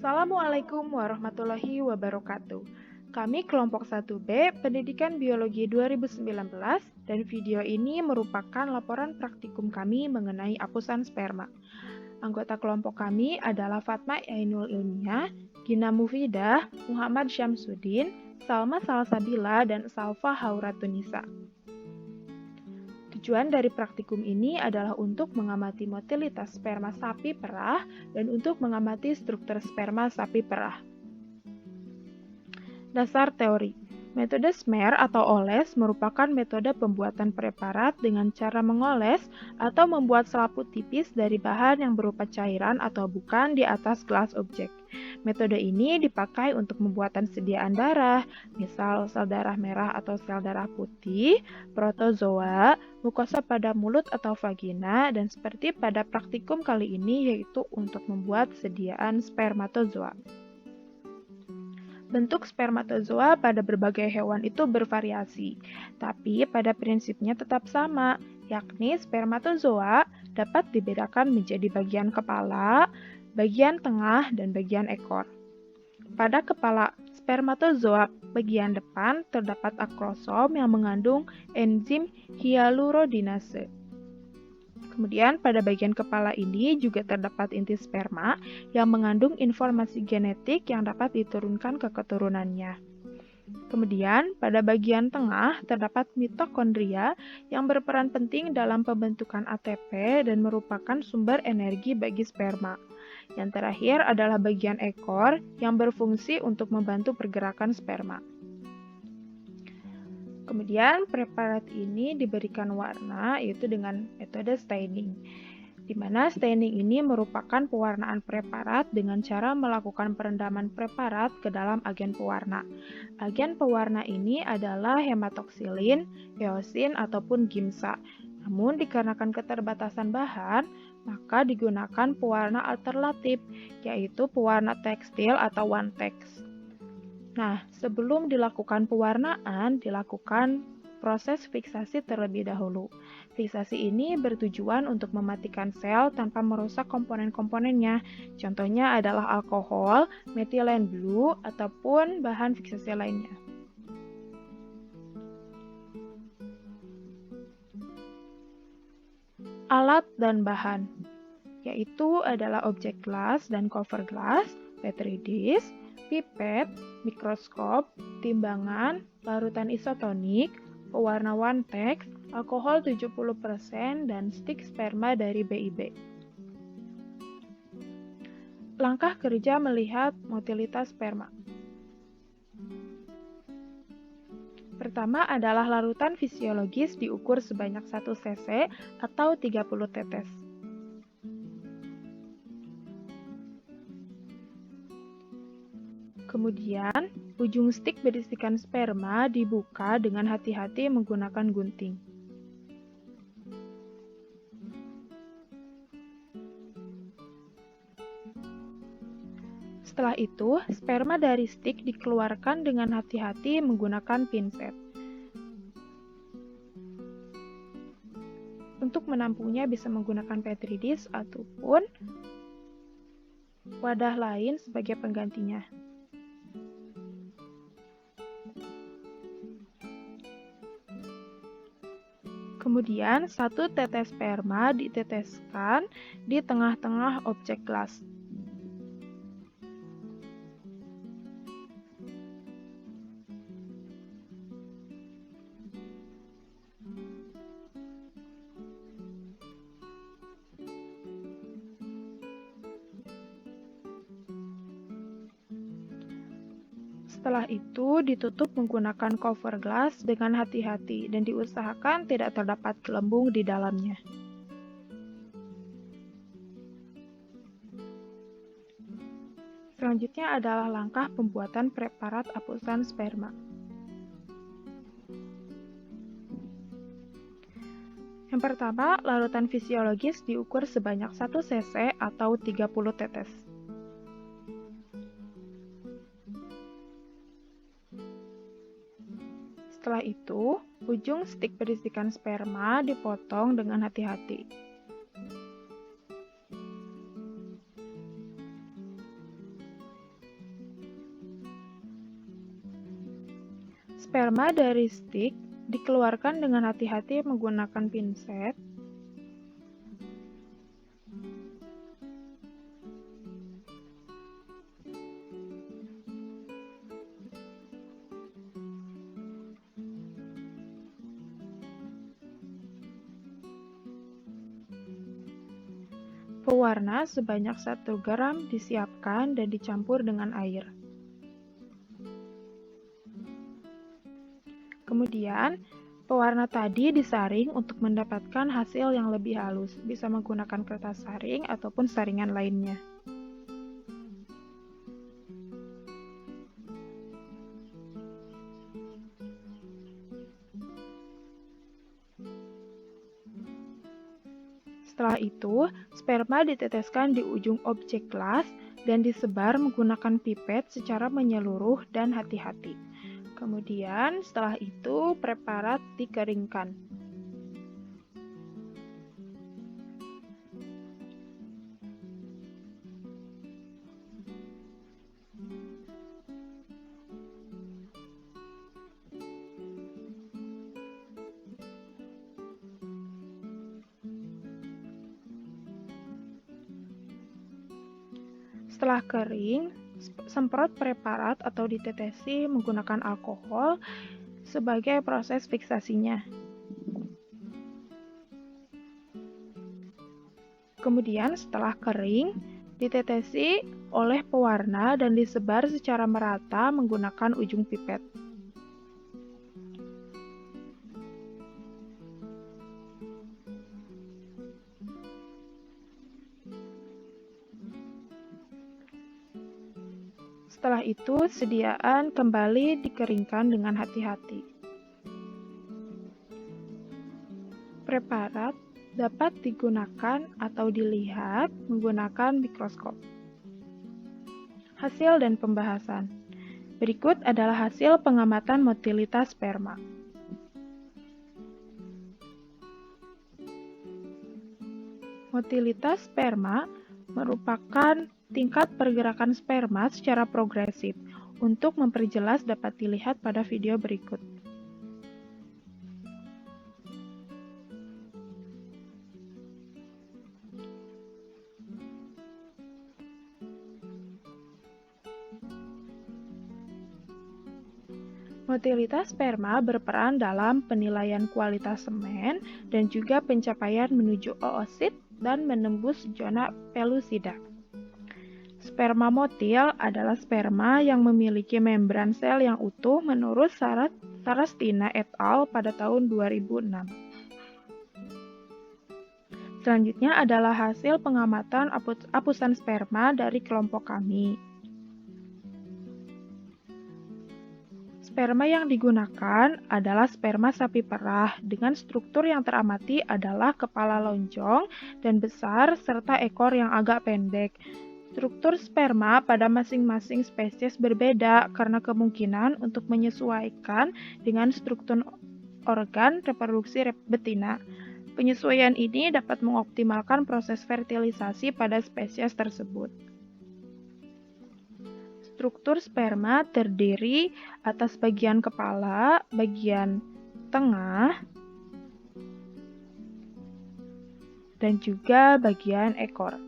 Assalamualaikum warahmatullahi wabarakatuh. Kami kelompok 1B Pendidikan Biologi 2019 dan video ini merupakan laporan praktikum kami mengenai apusan sperma. Anggota kelompok kami adalah Fatma Ainul Ilmiah, Gina Mufidah, Muhammad Syamsuddin, Salma Salsabila, dan Salva Hauratunisa. Tujuan dari praktikum ini adalah untuk mengamati motilitas sperma sapi perah dan untuk mengamati struktur sperma sapi perah. Dasar teori. Metode smear atau oles merupakan metode pembuatan preparat dengan cara mengoles atau membuat selaput tipis dari bahan yang berupa cairan atau bukan di atas gelas objek. Metode ini dipakai untuk pembuatan sediaan darah, misal sel darah merah atau sel darah putih, protozoa, mukosa pada mulut atau vagina, dan seperti pada praktikum kali ini yaitu untuk membuat sediaan spermatozoa. Bentuk spermatozoa pada berbagai hewan itu bervariasi, tapi pada prinsipnya tetap sama, yakni spermatozoa dapat dibedakan menjadi bagian kepala, bagian tengah, dan bagian ekor. Pada kepala spermatozoa bagian depan terdapat akrosom yang mengandung enzim hyaluronidase. Kemudian pada bagian kepala ini juga terdapat inti sperma yang mengandung informasi genetik yang dapat diturunkan ke keturunannya. Kemudian pada bagian tengah terdapat mitokondria yang berperan penting dalam pembentukan ATP dan merupakan sumber energi bagi sperma. Yang terakhir adalah bagian ekor yang berfungsi untuk membantu pergerakan sperma. Kemudian preparat ini diberikan warna yaitu dengan metode staining, di mana staining ini merupakan pewarnaan preparat dengan cara melakukan perendaman preparat ke dalam agen pewarna. Agen pewarna ini adalah hematoksilin, eosin, ataupun gimsa. Namun dikarenakan keterbatasan bahan, maka digunakan pewarna alternatif, yaitu pewarna tekstil atau one-tex. Nah, sebelum dilakukan pewarnaan, dilakukan proses fiksasi terlebih dahulu. Fiksasi ini bertujuan untuk mematikan sel tanpa merusak komponen-komponennya. Contohnya adalah alkohol, metilen blue, ataupun bahan fiksasi lainnya. Alat dan bahan, yaitu adalah objek gelas dan cover gelas, petri dish, pipet, mikroskop, timbangan, larutan isotonik, pewarna one-tex, alkohol 70%, dan stik sperma dari BIB. Langkah kerja melihat motilitas sperma. Pertama adalah larutan fisiologis diukur sebanyak 1 cc atau 30 tetes. Kemudian, ujung stik berisikan sperma dibuka dengan hati-hati menggunakan gunting. Setelah itu, sperma dari stik dikeluarkan dengan hati-hati menggunakan pinset. Untuk menampungnya bisa menggunakan petri dish ataupun wadah lain sebagai penggantinya. Kemudian, 1 tetes sperma diteteskan di tengah-tengah objek gelas. Setelah itu, ditutup menggunakan cover glass dengan hati-hati dan diusahakan tidak terdapat gelembung di dalamnya. Selanjutnya adalah langkah pembuatan preparat apusan sperma. Yang pertama, larutan fisiologis diukur sebanyak 1 cc atau 30 tetes. Setelah itu, ujung stik berisikan sperma dipotong dengan hati-hati. Sperma dari stik dikeluarkan dengan hati-hati menggunakan pinset. Pewarna sebanyak 1 gram disiapkan dan dicampur dengan air. Kemudian, pewarna tadi disaring untuk mendapatkan hasil yang lebih halus. Bisa menggunakan kertas saring ataupun saringan lainnya. Setelah itu, sperma diteteskan di ujung objek gelas dan disebar menggunakan pipet secara menyeluruh dan hati-hati. Kemudian, setelah itu, preparat dikeringkan. Setelah kering, semprot preparat atau ditetesi menggunakan alkohol sebagai proses fiksasinya. Kemudian setelah kering, ditetesi oleh pewarna dan disebar secara merata menggunakan ujung pipet. Setelah itu, sediaan kembali dikeringkan dengan hati-hati. Preparat dapat digunakan atau dilihat menggunakan mikroskop. Hasil dan pembahasan. Berikut adalah hasil pengamatan motilitas sperma. Motilitas sperma merupakan tingkat pergerakan sperma secara progresif. Untuk memperjelas dapat dilihat pada video berikut. Motilitas sperma berperan dalam penilaian kualitas semen dan juga pencapaian menuju oosit dan menembus zona pelusida. Sperma motil adalah sperma yang memiliki membran sel yang utuh menurut Sarastina et al. Pada tahun 2006. Selanjutnya adalah hasil pengamatan apusan sperma dari kelompok kami. Sperma yang digunakan adalah sperma sapi perah dengan struktur yang teramati adalah kepala lonjong dan besar serta ekor yang agak pendek. Struktur sperma pada masing-masing spesies berbeda karena kemungkinan untuk menyesuaikan dengan struktur organ reproduksi betina. Penyesuaian ini dapat mengoptimalkan proses fertilisasi pada spesies tersebut. Struktur sperma terdiri atas bagian kepala, bagian tengah, dan juga bagian ekor.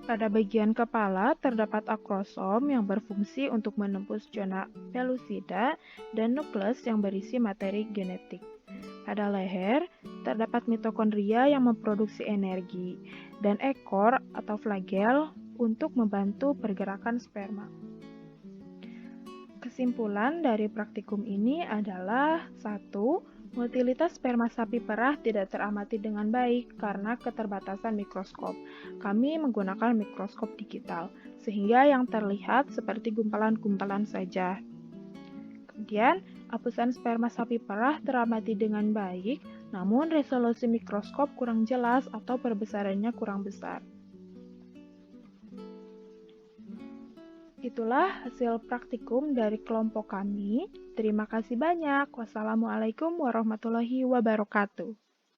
Pada bagian kepala terdapat akrosom yang berfungsi untuk menembus zona pelusida dan nukleus yang berisi materi genetik. Pada leher terdapat mitokondria yang memproduksi energi dan ekor atau flagel untuk membantu pergerakan sperma. Kesimpulan dari praktikum ini adalah 1. Motilitas sperma sapi perah tidak teramati dengan baik karena keterbatasan mikroskop. Kami menggunakan mikroskop digital, sehingga yang terlihat seperti gumpalan-gumpalan saja. Kemudian, apusan sperma sapi perah teramati dengan baik, namun resolusi mikroskop kurang jelas atau perbesarannya kurang besar. Itulah hasil praktikum dari kelompok kami. Terima kasih banyak. Wassalamualaikum warahmatullahi wabarakatuh.